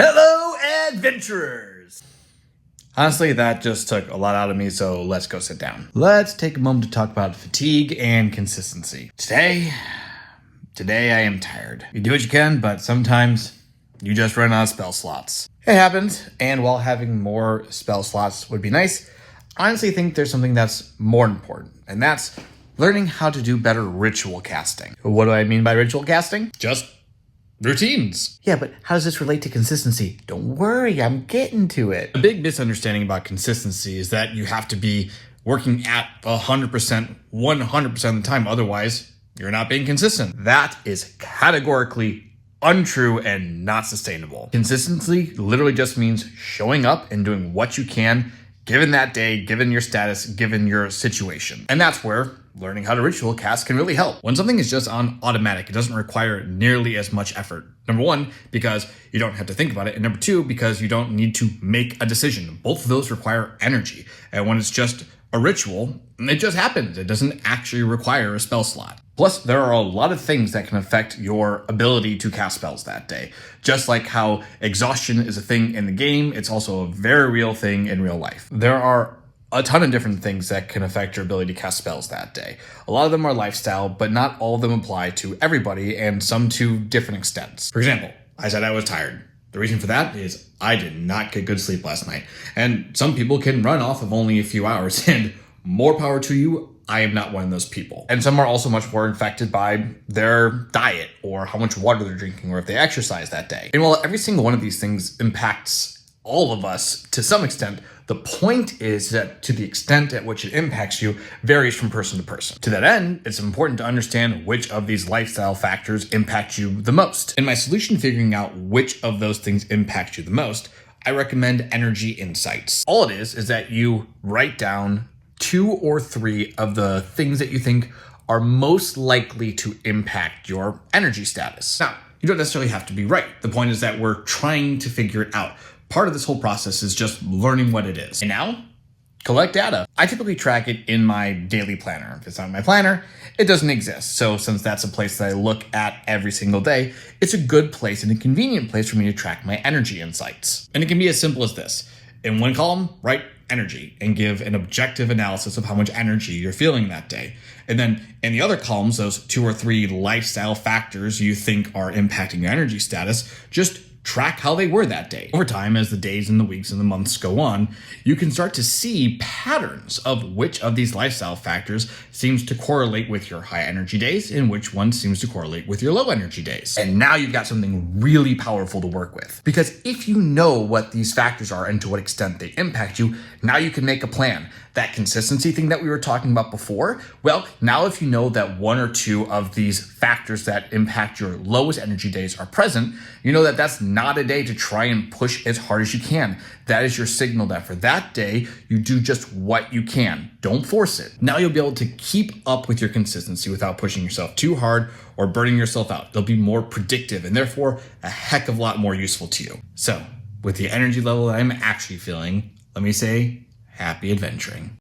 Hello, adventurers! Honestly, that just took a lot out of me, so let's go sit down. Let's take a moment to talk about fatigue and consistency. Today I am tired. You do what you can, but sometimes you just run out of spell slots. It happens, and while having more spell slots would be nice, I honestly think there's something that's more important, and that's learning how to do better ritual casting. What do I mean by ritual casting? Just routines. Yeah, but how does this relate to consistency? Don't worry, I'm getting to it. A big misunderstanding about consistency is that you have to be working at 100%, 100% of the time. Otherwise, you're not being consistent. That is categorically untrue and not sustainable. Consistency literally just means showing up and doing what you can given that day, given your status, given your situation. And that's where learning how to ritual cast can really help. When something is just on automatic, it doesn't require nearly as much effort. Number one, because you don't have to think about it. And number two, because you don't need to make a decision. Both of those require energy. And when it's just a ritual, it just happens. It doesn't actually require a spell slot. Plus, there are a lot of things that can affect your ability to cast spells that day. Just like how exhaustion is a thing in the game, it's also a very real thing in real life. There are a ton of different things that can affect your ability to cast spells that day. A lot of them are lifestyle, but not all of them apply to everybody, and some to different extents. For example, I said I was tired. The reason for that is I did not get good sleep last night. And some people can run off of only a few hours, and more power to you. I am not one of those people. And some are also much more affected by their diet or how much water they're drinking or if they exercise that day. And while every single one of these things impacts all of us to some extent, the point is that to the extent at which it impacts you varies from person to person. To that end, it's important to understand which of these lifestyle factors impact you the most. In my solution to figuring out which of those things impact you the most, I recommend Energy Insights. All it is that you write down 2 or 3 of the things that you think are most likely to impact your energy status. Now, you don't necessarily have to be right. The point is that we're trying to figure it out. Part of this whole process is just learning what it is. And now, collect data. I typically track it in my daily planner. If it's not in my planner, it doesn't exist. So since that's a place that I look at every single day, it's a good place and a convenient place for me to track my energy insights. And it can be as simple as this. In one column, write energy and give an objective analysis of how much energy you're feeling that day. And then in the other columns, those 2 or 3 lifestyle factors you think are impacting your energy status, just track how they were that day. Over time, as the days and the weeks and the months go on, you can start to see patterns of which of these lifestyle factors seems to correlate with your high energy days and which one seems to correlate with your low energy days. And now you've got something really powerful to work with. Because if you know what these factors are and to what extent they impact you, now you can make a plan. That consistency thing that we were talking about before, well, now if you know that 1 or 2 of these factors that impact your lowest energy days are present, you know that that's not a day to try and push as hard as you can. That is your signal that for that day, you do just what you can. Don't force it. Now you'll be able to keep up with your consistency without pushing yourself too hard or burning yourself out. They'll be more predictive and therefore a heck of a lot more useful to you. So with the energy level that I'm actually feeling, let me say, happy adventuring.